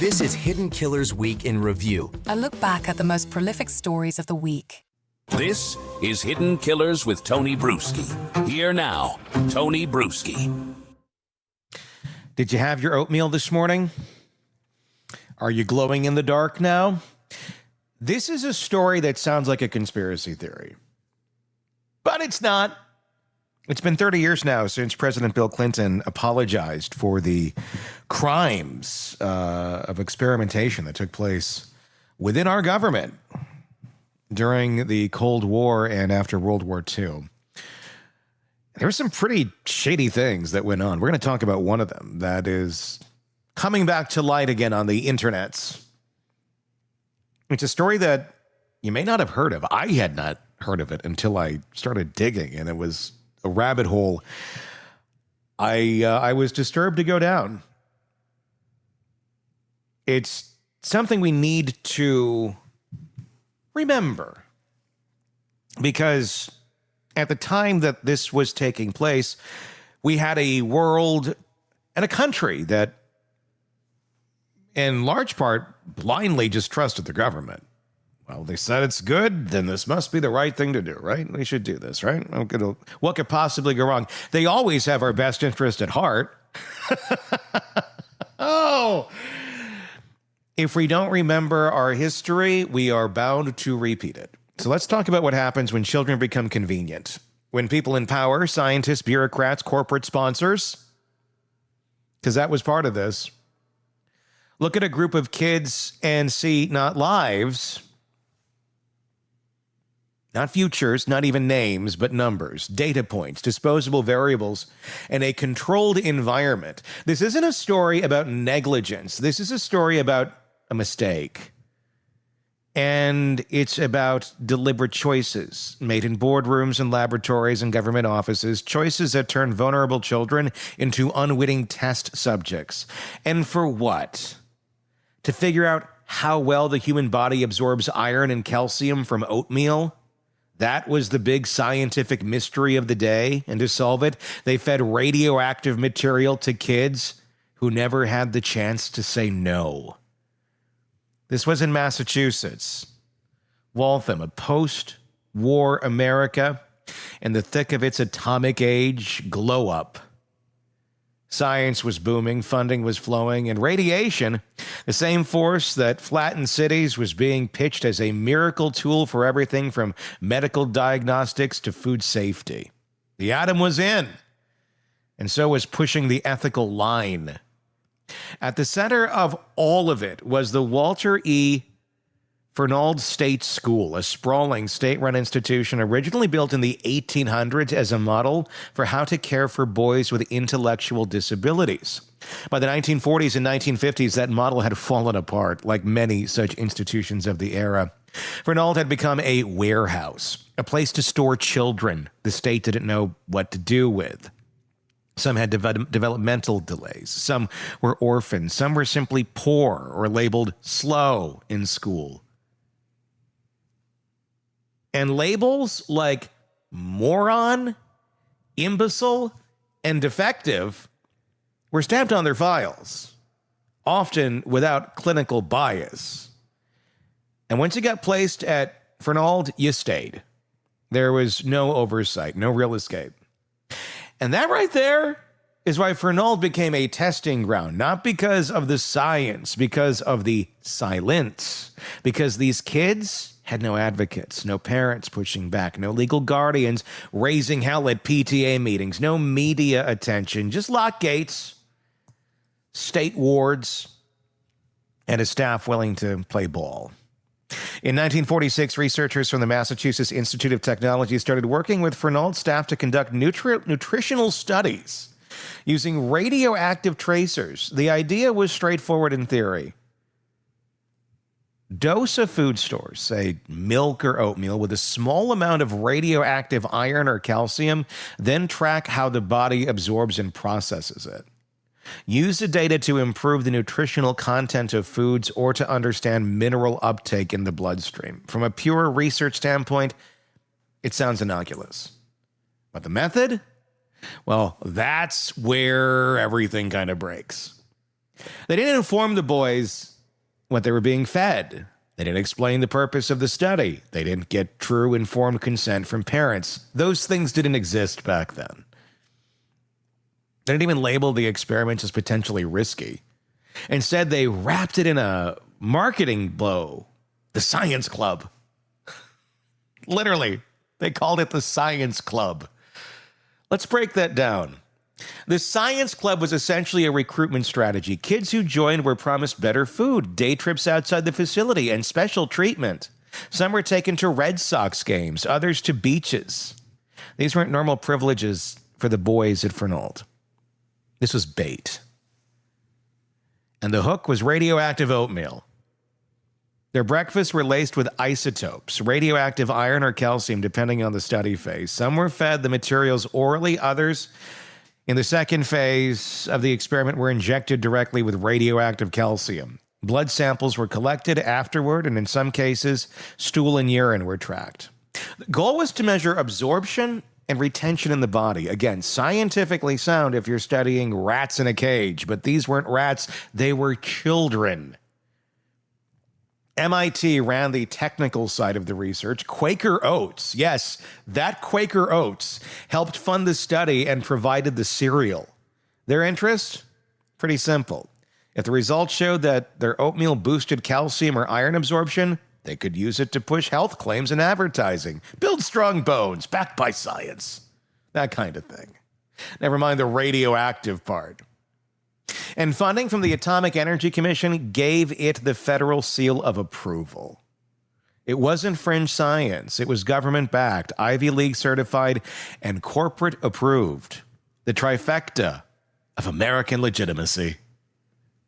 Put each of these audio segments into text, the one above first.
This is Hidden Killers Week in Review. A look back at the most prolific stories of the week. This is Hidden Killers with Tony Bruschi. Here now, Tony Bruschi. Did you have your oatmeal this morning? Are you glowing in the dark now? This is a story that sounds like a conspiracy theory, but it's not. It's been 30 years now since President Bill Clinton apologized for the crimes of experimentation that took place within our government during the Cold War and after World War II. There were some pretty shady things that went on. We're going to talk about one of them that is coming back to light again on the internets. It's a story that you may not have heard of. I had not heard of it until I started digging, and it was a rabbit hole I was disturbed to go down. It's something we need to remember, because at the time that this was taking place, we had a world and a country that, in large part, blindly just trusted the government. Well, they said it's good, then this must be the right thing to do, right? We should do this, right? What could possibly go wrong? They always have our best interest at heart. Oh! If we don't remember our history, we are bound to repeat it. So let's talk about what happens when children become convenient. When people in power, scientists, bureaucrats, corporate sponsors, because that was part of this, look at a group of kids and see not lives, not futures, not even names, but numbers, data points, disposable variables, and a controlled environment. This isn't a story about negligence. This is a story about a mistake. And it's about deliberate choices made in boardrooms and laboratories and government offices, choices that turn vulnerable children into unwitting test subjects. And for what? To figure out how well the human body absorbs iron and calcium from oatmeal? That was the big scientific mystery of the day. And to solve it, they fed radioactive material to kids who never had the chance to say no. This was in Massachusetts. Waltham, a post-war America in the thick of its atomic age glow-up. Science was booming, funding was flowing, and radiation, the same force that flattened cities, was being pitched as a miracle tool for everything from medical diagnostics to food safety. The atom was in, and so was pushing the ethical line. At the center of all of it was the Walter E. Fernald State School, a sprawling state-run institution originally built in the 1800s as a model for how to care for boys with intellectual disabilities. By the 1940s and 1950s, that model had fallen apart, like many such institutions of the era. Fernald had become a warehouse, a place to store children the state didn't know what to do with. Some had developmental delays. Some were orphans. Some were simply poor or labeled slow in school. And labels like moron, imbecile, and defective were stamped on their files, often without clinical bias. And once you got placed at Fernald, you stayed. There was no oversight, no real escape. And that right there is why Fernald became a testing ground, not because of the science, because of the silence. Because these kids had no advocates, no parents pushing back, no legal guardians raising hell at PTA meetings, no media attention, just locked gates, state wards, and a staff willing to play ball. In 1946, researchers from the Massachusetts Institute of Technology started working with Fernald staff to conduct nutritional studies using radioactive tracers. The idea was straightforward in theory. Dose a food source, say milk or oatmeal, with a small amount of radioactive iron or calcium, then track how the body absorbs and processes it. Use the data to improve the nutritional content of foods or to understand mineral uptake in the bloodstream. From a pure research standpoint, it sounds innocuous. But the method? Well, that's where everything kind of breaks. They didn't inform the boys what they were being fed. They didn't explain the purpose of the study. They didn't get true informed consent from parents. Those things didn't exist back then. They didn't even label the experiments as potentially risky. Instead, they wrapped it in a marketing blow. The Science Club. Literally, they called it the Science Club. Let's break that down. The Science Club was essentially a recruitment strategy. Kids who joined were promised better food, day trips outside the facility, and special treatment. Some were taken to Red Sox games, others to beaches. These weren't normal privileges for the boys at Fernald. This was bait. And the hook was radioactive oatmeal. Their breakfasts were laced with isotopes, radioactive iron or calcium, depending on the study phase. Some were fed the materials orally, others, in the second phase of the experiment, were injected directly with radioactive calcium. Blood samples were collected afterward, and in some cases, stool and urine were tracked. The goal was to measure absorption and retention in the body. Again, scientifically sound if you're studying rats in a cage, but these weren't rats, they were children. MIT ran the technical side of the research. Quaker Oats, yes, that Quaker Oats helped fund the study and provided the cereal. Their interest? Pretty simple. If the results showed that their oatmeal boosted calcium or iron absorption, they could use it to push health claims in advertising, build strong bones, backed by science, that kind of thing. Never mind the radioactive part. And funding from the Atomic Energy Commission gave it the federal seal of approval. It wasn't fringe science. It was government-backed, Ivy League certified, and corporate approved. The trifecta of American legitimacy.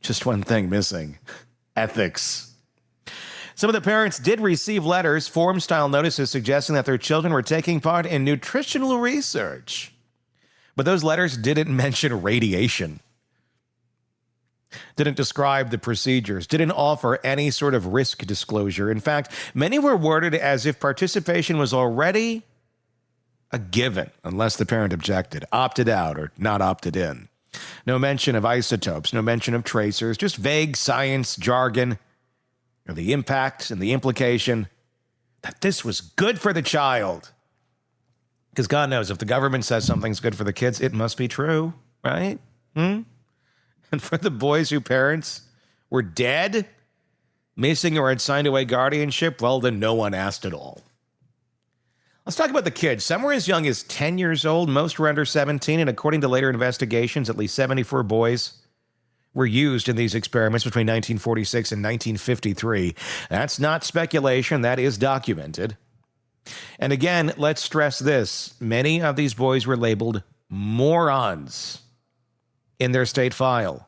Just one thing missing: ethics. Some of the parents did receive letters, form-style notices suggesting that their children were taking part in nutritional research. But those letters didn't mention radiation. Didn't describe the procedures, didn't offer any sort of risk disclosure. In fact, many were worded as if participation was already a given, unless the parent objected, opted out, or not opted in. No mention of isotopes, no mention of tracers, just vague science jargon, or the impact and the implication that this was good for the child. Because God knows, if the government says something's good for the kids, it must be true, right? And for the boys whose parents were dead, missing, or had signed away guardianship, well, then no one asked at all. Let's talk about the kids. Some were as young as 10 years old. Most were under 17, and according to later investigations, at least 74 boys were used in these experiments between 1946 and 1953. That's not speculation. That is documented. And again, let's stress this. Many of these boys were labeled morons in their state file.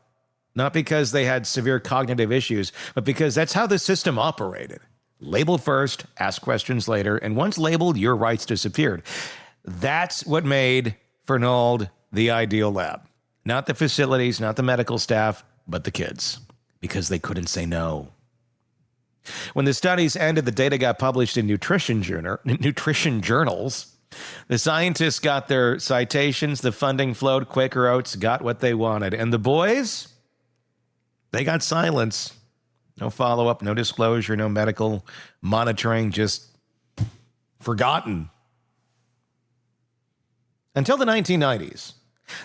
Not because they had severe cognitive issues, but because that's how the system operated. Label first, ask questions later, and once labeled, your rights disappeared. That's what made Fernald the ideal lab. Not the facilities, not the medical staff, but the kids, because they couldn't say no. When the studies ended, the data got published in nutrition journals. The scientists got their citations, the funding flowed, Quaker Oats got what they wanted. And the boys, they got silence. No follow-up, no disclosure, no medical monitoring, just forgotten. Until the 1990s.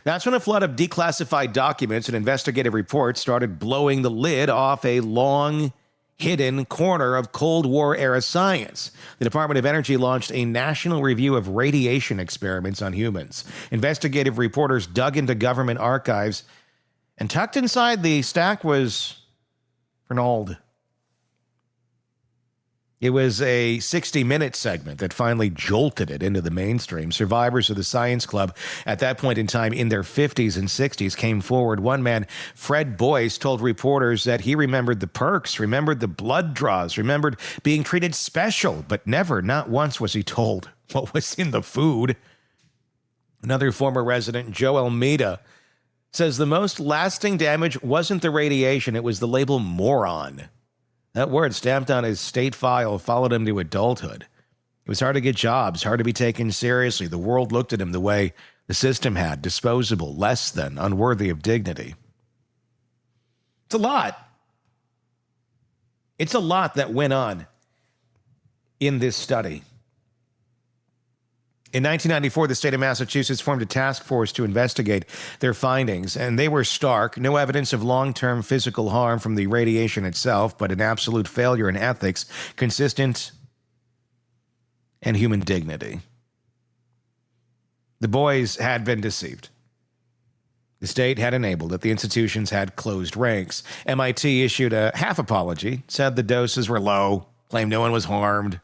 That's when a flood of declassified documents and investigative reports started blowing the lid off a long hidden corner of Cold War-era science. The Department of Energy launched a national review of radiation experiments on humans. Investigative reporters dug into government archives, and tucked inside the stack was Fernald. It was a 60-minute segment that finally jolted it into the mainstream. Survivors of the Science Club, at that point in time in their 50s and 60s, came forward. One man, Fred Boyce, told reporters that he remembered the perks, remembered the blood draws, remembered being treated special, but never, not once, was he told what was in the food. Another former resident, Joe Almeida, says the most lasting damage wasn't the radiation, it was the label moron. That word stamped on his state file followed him to adulthood. It was hard to get jobs, hard to be taken seriously. The world looked at him the way the system had, disposable, less than, unworthy of dignity. It's a lot. It's a lot that went on in this study. In 1994, the state of Massachusetts formed a task force to investigate their findings, and they were stark. No evidence of long-term physical harm from the radiation itself, but an absolute failure in ethics, consistent, and human dignity. The boys had been deceived. The state had enabled it. The institutions had closed ranks. MIT issued a half apology, said the doses were low, claimed no one was harmed,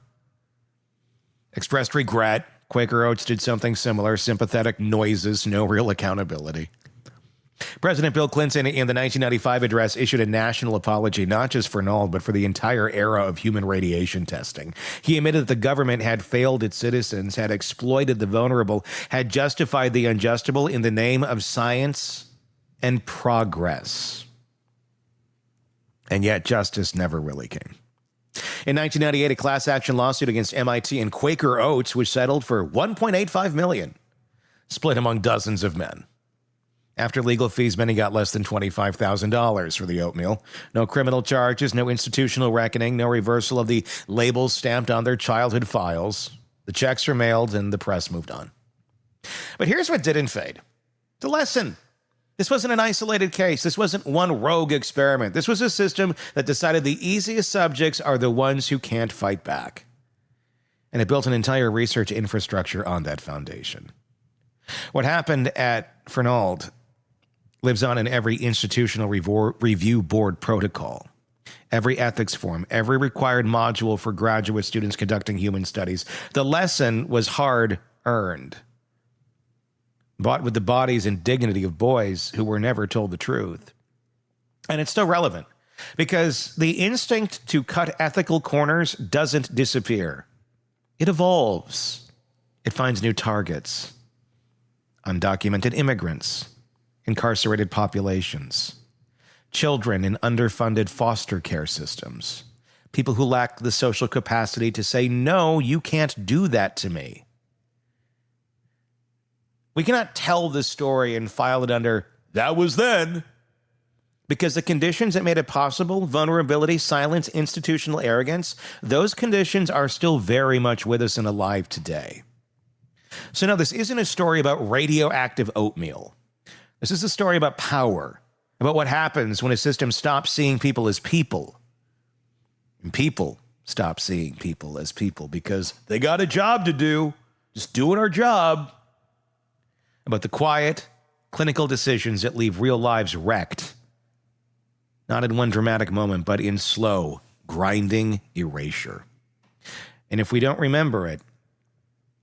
expressed regret. Quaker Oats did something similar, sympathetic noises, no real accountability. President Bill Clinton, in the 1995 address, issued a national apology, not just for Fernald, but for the entire era of human radiation testing. He admitted that the government had failed its citizens, had exploited the vulnerable, had justified the unjustifiable in the name of science and progress. And yet justice never really came. In 1998, a class action lawsuit against MIT and Quaker Oats was settled for $1.85 million, split among dozens of men. After legal fees, many got less than $25,000 for the oatmeal. No criminal charges, no institutional reckoning, no reversal of the labels stamped on their childhood files. The checks were mailed and the press moved on. But here's what didn't fade. The lesson. This wasn't an isolated case. This wasn't one rogue experiment. This was a system that decided the easiest subjects are the ones who can't fight back. And it built an entire research infrastructure on that foundation. What happened at Fernald lives on in every institutional review board protocol, every ethics form, every required module for graduate students conducting human studies. The lesson was hard-earned, bought with the bodies and dignity of boys who were never told the truth. And it's still relevant because the instinct to cut ethical corners doesn't disappear. It evolves. It finds new targets. Undocumented immigrants, incarcerated populations, children in underfunded foster care systems, people who lack the social capacity to say, no, you can't do that to me. We cannot tell this story and file it under, that was then, because the conditions that made it possible, vulnerability, silence, institutional arrogance, those conditions are still very much with us and alive today. So no, this isn't a story about radioactive oatmeal. This is a story about power, about what happens when a system stops seeing people as people, and people stop seeing people as people because they got a job to do, just doing our job. About the quiet, clinical decisions that leave real lives wrecked. Not in one dramatic moment, but in slow, grinding erasure. And if we don't remember it,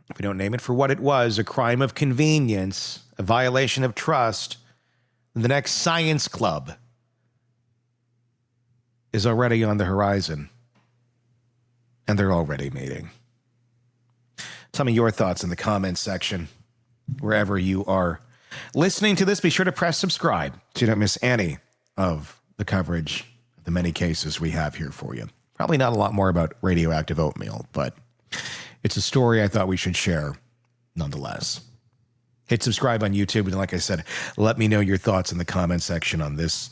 if we don't name it for what it was, a crime of convenience, a violation of trust, the next science club is already on the horizon. And they're already meeting. Tell me your thoughts in the comments section. Wherever you are listening to this, be sure to press subscribe so you don't miss any of the coverage of the many cases we have here for you. Probably not a lot more about radioactive oatmeal, but it's a story I thought we should share nonetheless. Hit subscribe on YouTube, and like I said, let me know your thoughts in the comment section on this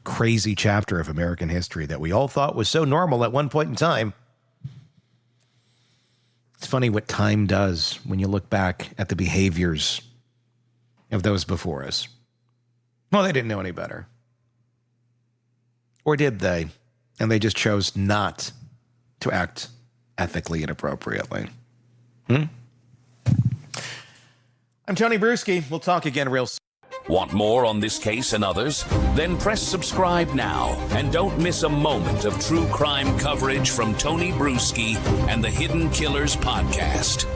crazy chapter of American history that we all thought was so normal at one point in time. It's funny what time does when you look back at the behaviors of those before us. Well, they didn't know any better. Or did they? And they just chose not to act ethically and appropriately. I'm Tony Bruschi. We'll talk again real soon. Want more on this case and others? Then press subscribe now and don't miss a moment of true crime coverage from Tony Bruschi and the Hidden Killers podcast.